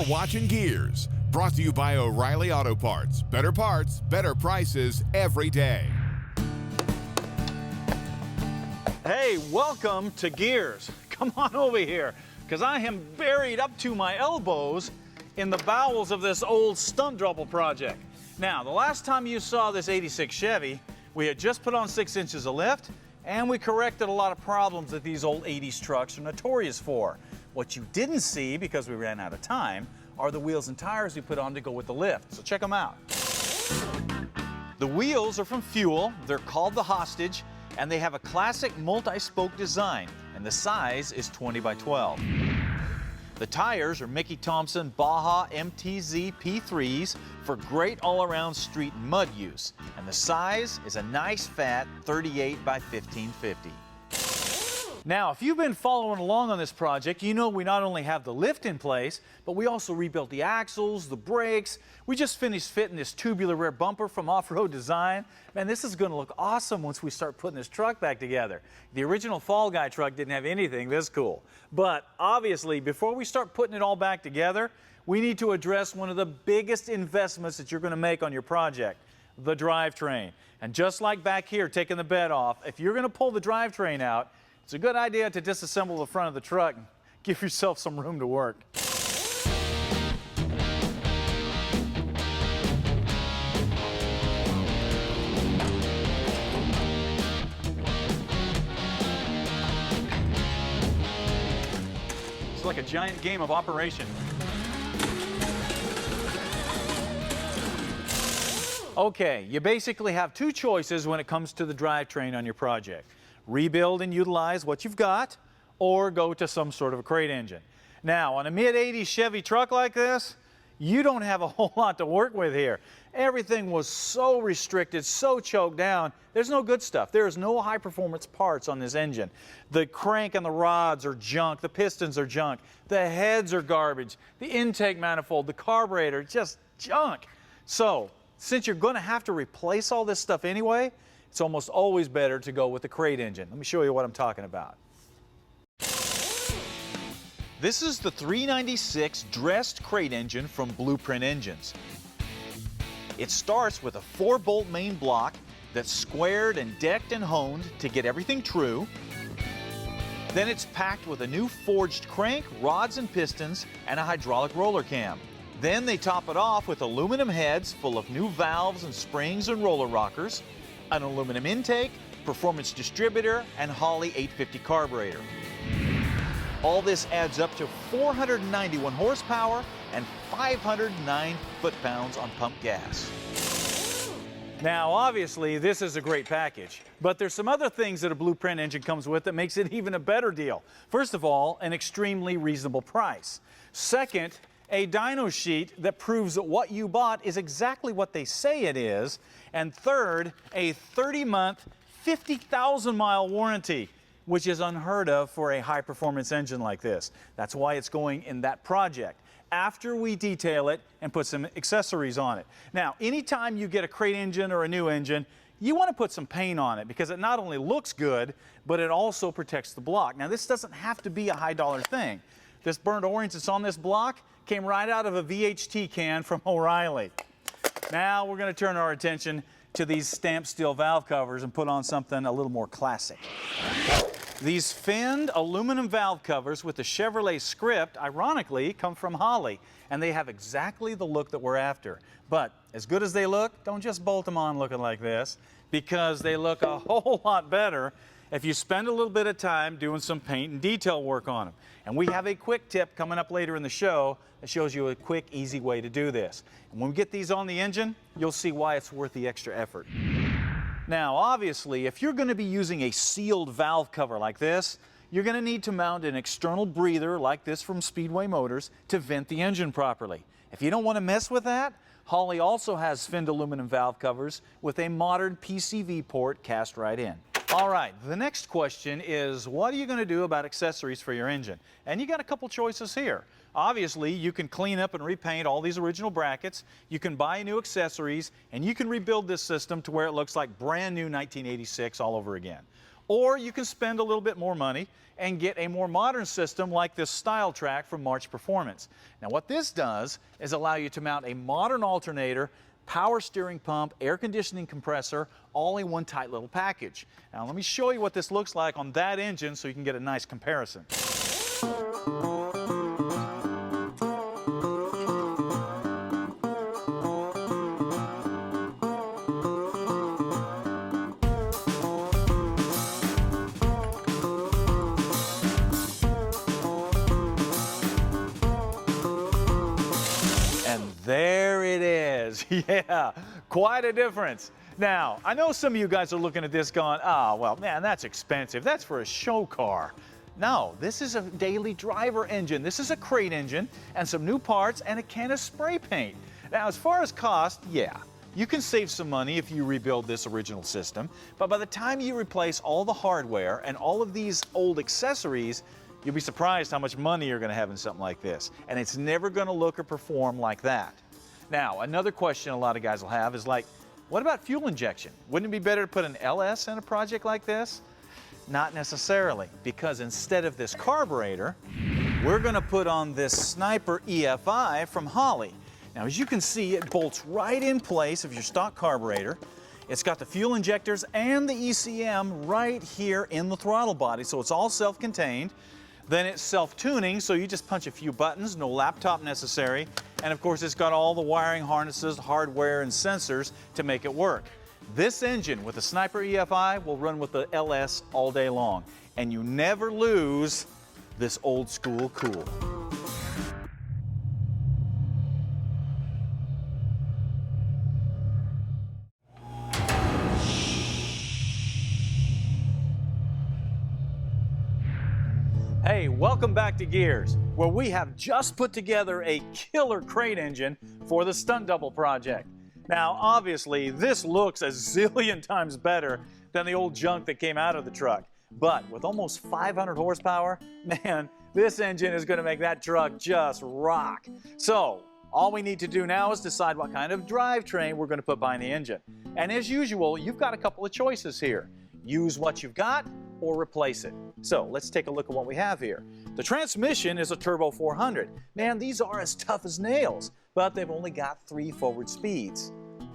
watching Gearz, brought to you by O'Reilly Auto Parts. Better parts, better prices every day. Hey, welcome to Gearz. Come on over here, because I am buried up to my elbows in the bowels of this old Stunt Double project. Now, the last time you saw this 86 Chevy, we had just put on 6 inches of lift, and we corrected a lot of problems that these old 80s trucks are notorious for. What you didn't see, because we ran out of time, are the wheels and tires we put on to go with the lift. So check them out. The wheels are from Fuel. They're called the Hostage, and they have a classic multi-spoke design, and the size is 20 by 12. The tires are Mickey Thompson Baja MTZ P3s for great all-around street mud use, and the size is a nice fat 38 by 1550. Now, if you've been following along on this project, you know we not only have the lift in place, but we also rebuilt the axles, the brakes. We just finished fitting this tubular rear bumper from Off-Road Design. Man, this is going to look awesome once we start putting this truck back together. The original Fall Guy truck didn't have anything this cool. But obviously, before we start putting it all back together, we need to address one of the biggest investments that you're going to make on your project, the drivetrain. And just like back here, taking the bed off, if you're going to pull the drivetrain out, it's a good idea to disassemble the front of the truck and give yourself some room to work. It's like a giant game of operation. Okay, you basically have two choices when it comes to the drivetrain on your project. Rebuild and utilize what you've got, or go to some sort of a crate engine. Now, on a mid-80s Chevy truck like this, you don't have a whole lot to work with here. Everything was so restricted, so choked down, there's no good stuff. There's no high-performance parts on this engine. The crank and the rods are junk, the pistons are junk, the heads are garbage, the intake manifold, the carburetor, just junk. So, since you're going to have to replace all this stuff anyway, it's almost always better to go with the crate engine. Let me show you what I'm talking about. This is the 396 dressed crate engine from Blueprint Engines. It starts with a 4-bolt main block that's squared and decked and honed to get everything true. Then it's packed with a new forged crank, rods and pistons, and a hydraulic roller cam. Then they top it off with aluminum heads full of new valves and springs and roller rockers, an aluminum intake, performance distributor, and Holley 850 carburetor. All this adds up to 491 horsepower and 509 foot-pounds on pump gas. Now, obviously, this is a great package, but there's some other things that a Blueprint engine comes with that makes it even a better deal. First of all, an extremely reasonable price. Second, a dyno sheet that proves that what you bought is exactly what they say it is. And third, a 30-month, 50,000-mile warranty, which is unheard of for a high-performance engine like this. That's why it's going in that project, after we detail it and put some accessories on it. Now, anytime you get a crate engine or a new engine, you want to put some paint on it because it not only looks good, but it also protects the block. Now, this doesn't have to be a high-dollar thing. This burnt orange that's on this block came right out of a VHT can from O'Reilly. Now we're going to turn our attention to these stamped steel valve covers and put on something a little more classic. These finned aluminum valve covers with the Chevrolet script, ironically, come from Holley, and they have exactly the look that we're after. But as good as they look, don't just bolt them on looking like this, because they look a whole lot better if you spend a little bit of time doing some paint and detail work on them. And we have a quick tip coming up later in the show that shows you a quick, easy way to do this. And when we get these on the engine, you'll see why it's worth the extra effort. Now, obviously, if you're going to be using a sealed valve cover like this, you're going to need to mount an external breather like this from Speedway Motors to vent the engine properly. If you don't want to mess with that, Holley also has finned aluminum valve covers with a modern PCV port cast right in. All right, the next question is, what are you going to do about accessories for your engine? And you got a couple choices here. Obviously, you can clean up and repaint all these original brackets, you can buy new accessories, and you can rebuild this system to where it looks like brand new 1986 all over again. Or you can spend a little bit more money and get a more modern system like this Style Track from March Performance. Now what this does is allow you to mount a modern alternator, power steering pump, air conditioning compressor, all in one tight little package. Now let me show you what this looks like on that engine so you can get a nice comparison. There it is. Yeah, quite a difference. Now, I know some of you guys are looking at this going, oh, well, man, that's expensive. That's for a show car. No, this is a daily driver engine. This is a crate engine and some new parts and a can of spray paint. Now, as far as cost, yeah, you can save some money if you rebuild this original system, but by the time you replace all the hardware and all of these old accessories, you'll be surprised how much money you're going to have in something like this. And it's never going to look or perform like that. Now, another question a lot of guys will have is like, what about fuel injection? Wouldn't it be better to put an LS in a project like this? Not necessarily, because instead of this carburetor, we're going to put on this Sniper EFI from Holley. Now, as you can see, it bolts right in place of your stock carburetor. It's got the fuel injectors and the ECM right here in the throttle body, so it's all self-contained. Then it's self-tuning, so you just punch a few buttons, no laptop necessary. And of course, it's got all the wiring harnesses, hardware, and sensors to make it work. This engine with the Sniper EFI will run with the LS all day long, and you never lose this old school cool. Hey, welcome back to Gearz, where we have just put together a killer crate engine for the Stunt Double project. Now, obviously, this looks a zillion times better than the old junk that came out of the truck. But with almost 500 horsepower, man, this engine is going to make that truck just rock. So, all we need to do now is decide what kind of drivetrain we're going to put behind the engine. And as usual, you've got a couple of choices here. Use what you've got or replace it. So let's take a look at what we have here. The transmission is a Turbo 400. Man, these are as tough as nails, but they've only got 3 forward speeds.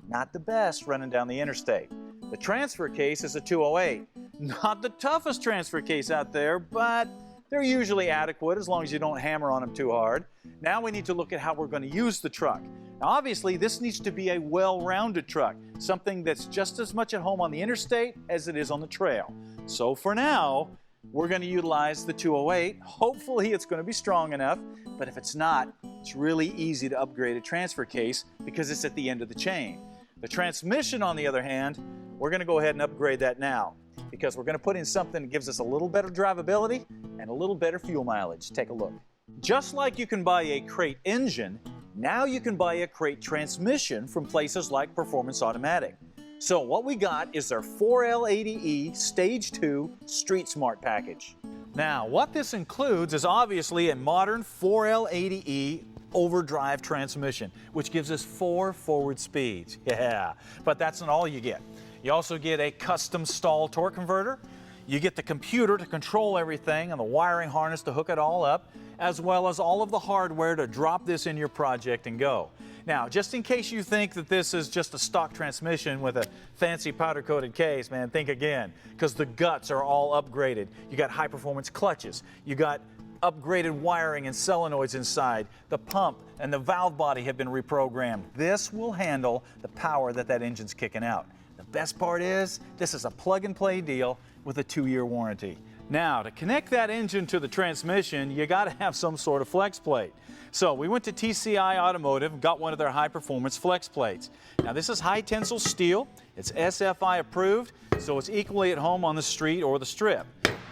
Not the best running down the interstate. The transfer case is a 208. Not the toughest transfer case out there, but they're usually adequate as long as you don't hammer on them too hard. Now we need to look at how we're going to use the truck. Now obviously this needs to be a well-rounded truck, something that's just as much at home on the interstate as it is on the trail. So for now, we're going to utilize the 208. Hopefully it's going to be strong enough, but if it's not, it's really easy to upgrade a transfer case because it's at the end of the chain. The transmission, on the other hand, we're going to go ahead and upgrade that now because we're going to put in something that gives us a little better drivability and a little better fuel mileage. Take a look. Just like you can buy a crate engine, now you can buy a crate transmission from places like Performance Automatic. So what we got is their 4L80E Stage 2 Street Smart package. Now, what this includes is obviously a modern 4L80E overdrive transmission, which gives us 4 forward speeds. Yeah, but that's not all you get. You also get a custom stall torque converter. You get the computer to control everything and the wiring harness to hook it all up, as well as all of the hardware to drop this in your project and go. Now, just in case you think that this is just a stock transmission with a fancy powder-coated case, man, think again, because the guts are all upgraded. You got high-performance clutches. You got upgraded wiring and solenoids inside. The pump and the valve body have been reprogrammed. This will handle the power that engine's kicking out. The best part is, this is a plug-and-play deal with a 2-year warranty. Now, to connect that engine to the transmission, you got to have some sort of flex plate. So we went to TCI Automotive and got one of their high-performance flex plates. Now, this is high-tensile steel. It's SFI approved, so it's equally at home on the street or the strip.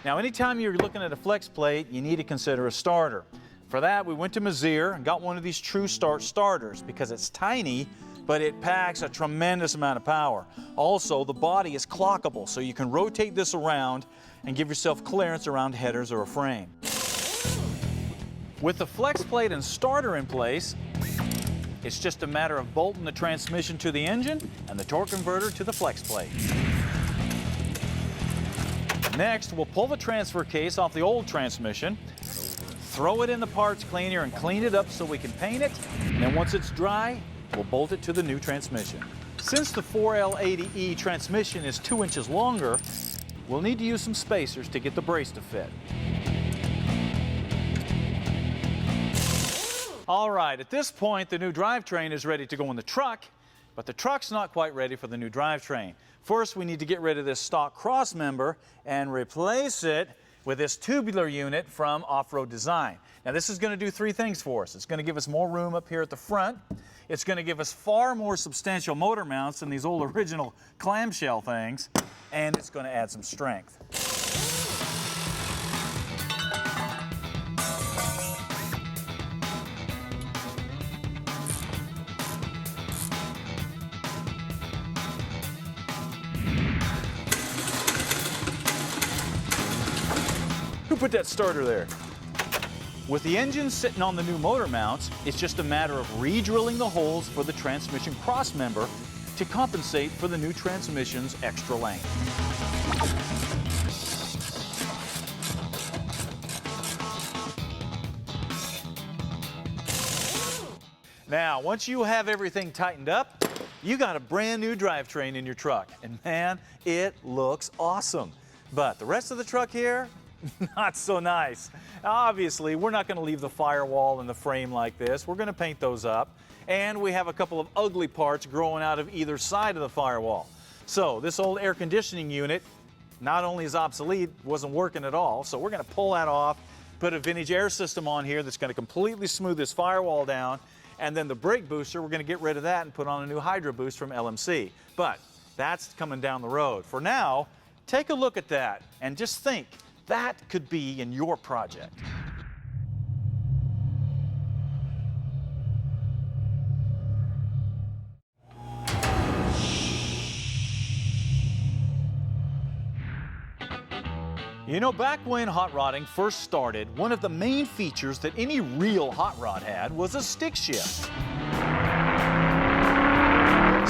Now, anytime you're looking at a flex plate, you need to consider a starter. For that, we went to Mazir and got one of these True Start starters because it's tiny, but it packs a tremendous amount of power. Also, the body is clockable, so you can rotate this around and give yourself clearance around headers or a frame. With the flex plate and starter in place, it's just a matter of bolting the transmission to the engine and the torque converter to the flex plate. Next, we'll pull the transfer case off the old transmission, throw it in the parts cleaner and clean it up so we can paint it. And then once it's dry, we'll bolt it to the new transmission. Since the 4L80E transmission is 2 inches longer, we'll need to use some spacers to get the brace to fit. All right, at this point, the new drivetrain is ready to go in the truck, but the truck's not quite ready for the new drivetrain. First, we need to get rid of this stock cross member and replace it with this tubular unit from Off-Road Design. Now, this is going to do 3 things for us. It's going to give us more room up here at the front. It's going to give us far more substantial motor mounts than these old original clamshell things, and it's going to add some strength. Who put that starter there? With the engine sitting on the new motor mounts, it's just a matter of re-drilling the holes for the transmission cross member to compensate for the new transmission's extra length. Now, once you have everything tightened up, you got a brand new drivetrain in your truck. And man, it looks awesome. But the rest of the truck here, not so nice. Obviously, we're not going to leave the firewall and the frame like this. We're going to paint those up. And we have a couple of ugly parts growing out of either side of the firewall. So this old air conditioning unit not only is obsolete, wasn't working at all. So we're going to pull that off, put a vintage air system on here that's going to completely smooth this firewall down. And then the brake booster, we're going to get rid of that and put on a new Hydro Boost from LMC. But that's coming down the road. For now, take a look at that and just think, that could be in your project. You know, back when hot rodding first started, one of the main features that any real hot rod had was a stick shift.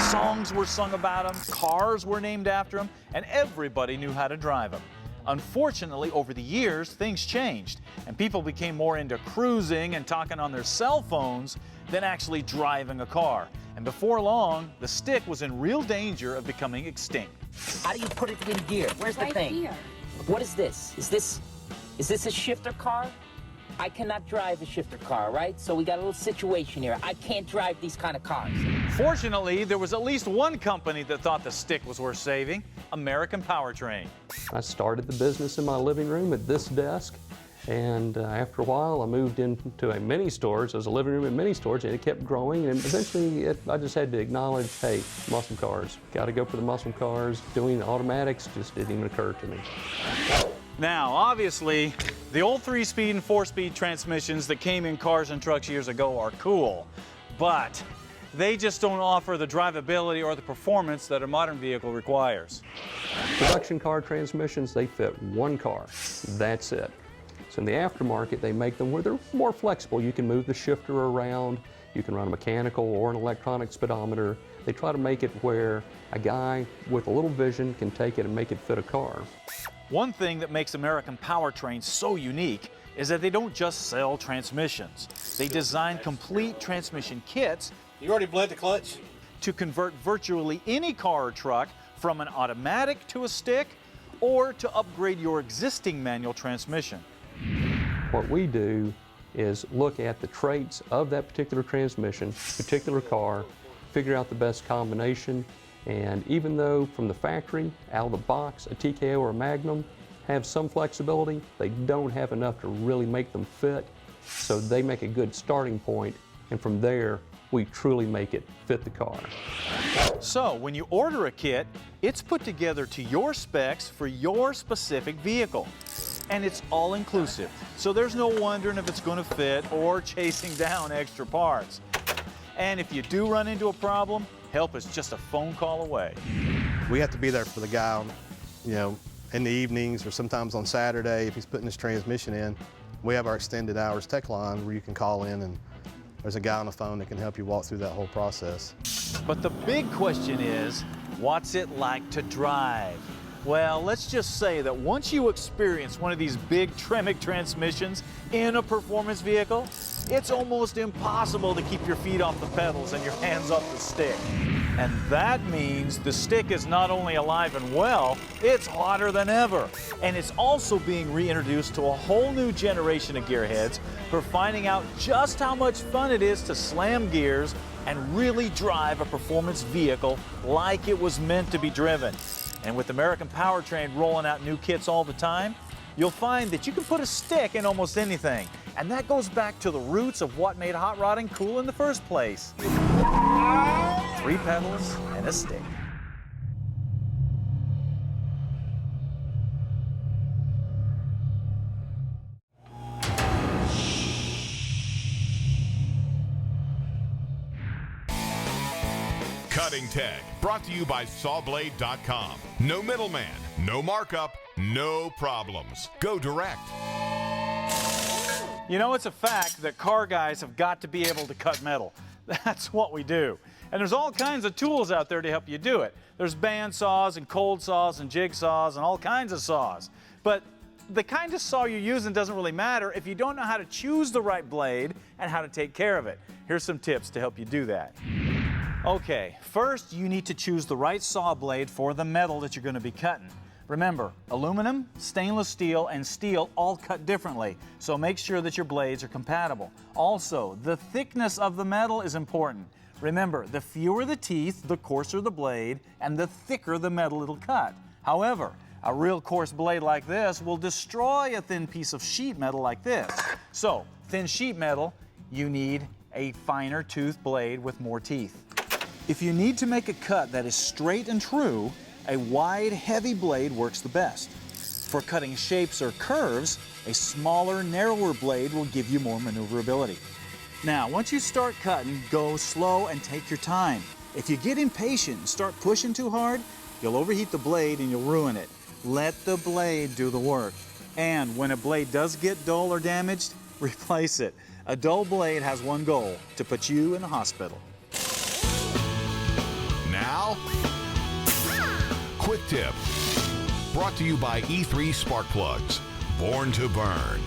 Songs were sung about them, cars were named after them, and everybody knew how to drive them. Unfortunately, over the years, things changed, and people became more into cruising and talking on their cell phones than actually driving a car. And before long, the stick was in real danger of becoming extinct. How do you put it in gear? Where's the thing? Here. What is this? Is this a shifter car? I cannot drive a shifter car, right? So we got a little situation here. I can't drive these kind of cars. Fortunately, there was at least one company that thought the stick was worth saving, American Powertrain. I started the business in my living room at this desk, and after a while I moved into a mini storage. There was a living room and mini storage, and it kept growing, and eventually I just had to acknowledge, hey, muscle cars. Got to go for the muscle cars. Doing automatics just didn't even occur to me. Now, obviously, the old 3-speed and 4-speed transmissions that came in cars and trucks years ago are cool, but they just don't offer the drivability or the performance that a modern vehicle requires. Production car transmissions, they fit one car. That's it. So in the aftermarket, they make them where they're more flexible. You can move the shifter around. You can run a mechanical or an electronic speedometer. They try to make it where a guy with a little vision can take it and make it fit a car. One thing that makes American Powertrain so unique is that they don't just sell transmissions. They design complete transmission kits. You already bled the clutch? To convert virtually any car or truck from an automatic to a stick, or to upgrade your existing manual transmission. What we do is look at the traits of that particular transmission, particular car, figure out the best combination. And even though from the factory, out of the box, a TKO or a Magnum have some flexibility, they don't have enough to really make them fit. So they make a good starting point, and from there, we truly make it fit the car. So when you order a kit, it's put together to your specs for your specific vehicle. And it's all inclusive. So there's no wondering if it's going to fit or chasing down extra parts. And if you do run into a problem, help is just a phone call away. We have to be there for the guy, in the evenings or sometimes on Saturday if he's putting his transmission in. We have our extended hours tech line where you can call in and there's a guy on the phone that can help you walk through that whole process. But the big question is, what's it like to drive? Well, let's just say that once you experience one of these big Tremec transmissions in a performance vehicle, it's almost impossible to keep your feet off the pedals and your hands off the stick. And that means the stick is not only alive and well, it's hotter than ever. And it's also being reintroduced to a whole new generation of gearheads for finding out just how much fun it is to slam gears and really drive a performance vehicle like it was meant to be driven. And with American Powertrain rolling out new kits all the time, you'll find that you can put a stick in almost anything. And that goes back to the roots of what made hot rodding cool in the first place. 3 pedals and a stick. Cutting Tech, brought to you by Sawblade.com. No middleman, no markup, no problems. Go direct. You know, it's a fact that car guys have got to be able to cut metal. That's what we do. And there's all kinds of tools out there to help you do it. There's band saws and cold saws and jigsaws and all kinds of saws. But the kind of saw you're using doesn't really matter if you don't know how to choose the right blade and how to take care of it. Here's some tips to help you do that. Okay, first you need to choose the right saw blade for the metal that you're going to be cutting. Remember, aluminum, stainless steel, and steel all cut differently, so make sure that your blades are compatible. Also, the thickness of the metal is important. Remember, the fewer the teeth, the coarser the blade, and the thicker the metal it'll cut. However, a real coarse blade like this will destroy a thin piece of sheet metal like this. So, thin sheet metal, you need a finer tooth blade with more teeth. If you need to make a cut that is straight and true, a wide, heavy blade works the best. For cutting shapes or curves, a smaller, narrower blade will give you more maneuverability. Now, once you start cutting, go slow and take your time. If you get impatient and start pushing too hard, you'll overheat the blade and you'll ruin it. Let the blade do the work. And when a blade does get dull or damaged, replace it. A dull blade has one goal: to put you in the hospital. Now, Quick Tip, brought to you by E3 Spark Plugs, born to burn.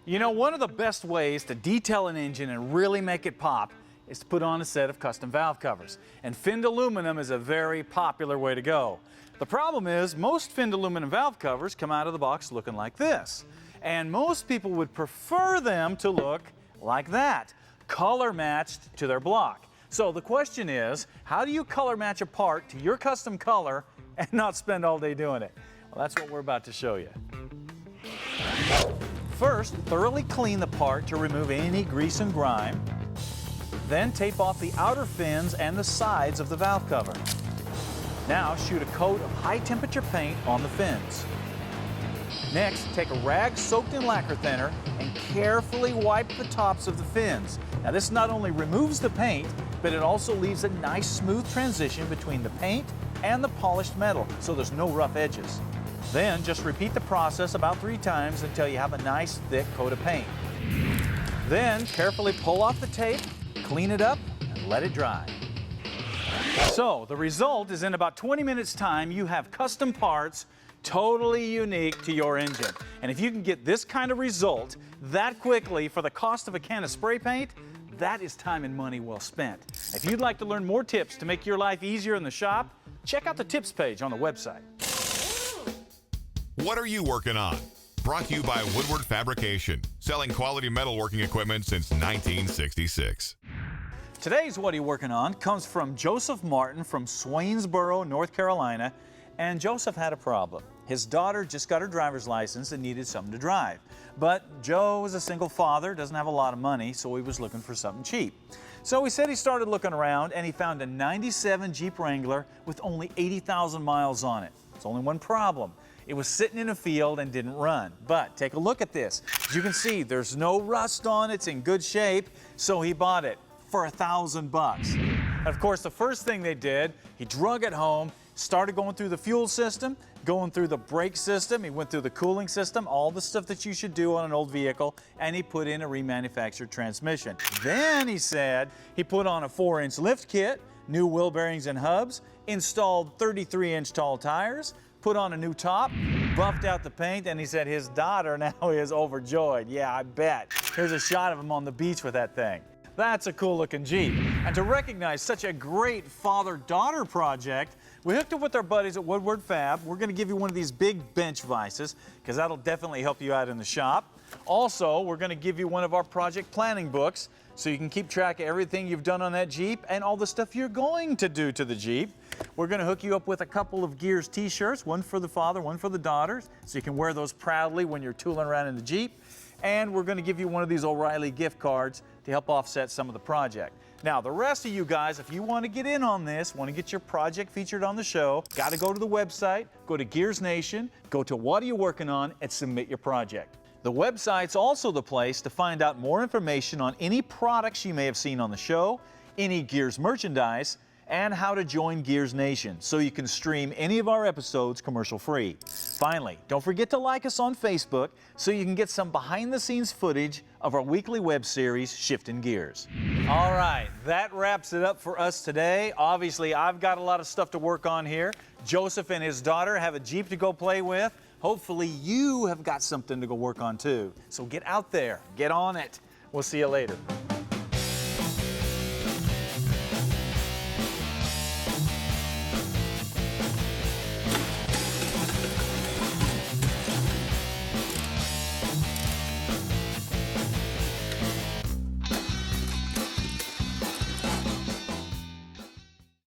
You know, one of the best ways to detail an engine and really make it pop is to put on a set of custom valve covers. And finned aluminum is a very popular way to go. The problem is, most finned aluminum valve covers come out of the box looking like this. And most people would prefer them to look like that, color matched to their block. So the question is, how do you color match a part to your custom color and not spend all day doing it? Well, that's what we're about to show you. First, thoroughly clean the part to remove any grease and grime. Then tape off the outer fins and the sides of the valve cover. Now shoot a coat of high temperature paint on the fins. Next, take a rag soaked in lacquer thinner and carefully wipe the tops of the fins. Now this not only removes the paint, but it also leaves a nice smooth transition between the paint and the polished metal, so there's no rough edges. Then just repeat the process about 3 times until you have a nice thick coat of paint. Then carefully pull off the tape, clean it up, and let it dry. So the result is in about 20 minutes time, you have custom parts totally unique to your engine. And if you can get this kind of result that quickly for the cost of a can of spray paint, that is time and money well spent. If you'd like to learn more tips to make your life easier in the shop, check out the tips page on the website. What are you working on? Brought to you by Woodward Fabrication, selling quality metalworking equipment since 1966. Today's What Are You Working On comes from Joseph Martin from Swainsboro, North Carolina. And Joseph had a problem. His daughter just got her driver's license and needed something to drive. But Joe is a single father, doesn't have a lot of money, so he was looking for something cheap. So he said he started looking around and he found a 97 Jeep Wrangler with only 80,000 miles on it. It's only one problem. It was sitting in a field and didn't run. But take a look at this. As you can see, there's no rust on it, it's in good shape, so he bought it for $1,000. And of course, the first thing they did, he drug it home, started going through the fuel system, going through the brake system, he went through the cooling system, all the stuff that you should do on an old vehicle, and he put in a remanufactured transmission. Then he said he put on a 4-inch lift kit, new wheel bearings and hubs, installed 33-inch tall tires, put on a new top, buffed out the paint, and he said his daughter now is overjoyed. Yeah, I bet. Here's a shot of him on the beach with that thing. That's a cool looking Jeep. And to recognize such a great father-daughter project, we hooked up with our buddies at Woodward Fab. We're gonna give you one of these big bench vices, because that'll definitely help you out in the shop. Also, we're gonna give you one of our project planning books, so you can keep track of everything you've done on that Jeep and all the stuff you're going to do to the Jeep. We're gonna hook you up with a couple of Gearz t-shirts, one for the father, one for the daughters, so you can wear those proudly when you're tooling around in the Jeep. And we're gonna give you one of these O'Reilly gift cards to help offset some of the project. Now, the rest of you guys, if you want to get in on this, want to get your project featured on the show, got to go to the website, go to Gearz Nation, go to What Are You Working On, and submit your project. The website's also the place to find out more information on any products you may have seen on the show, any Gearz merchandise, and how to join Gearz Nation so you can stream any of our episodes commercial-free. Finally, don't forget to like us on Facebook so you can get some behind-the-scenes footage of our weekly web series, Shifting Gears. All right, that wraps it up for us today. Obviously, I've got a lot of stuff to work on here. Joseph and his daughter have a Jeep to go play with. Hopefully, you have got something to go work on too. So get out there, get on it. We'll see you later.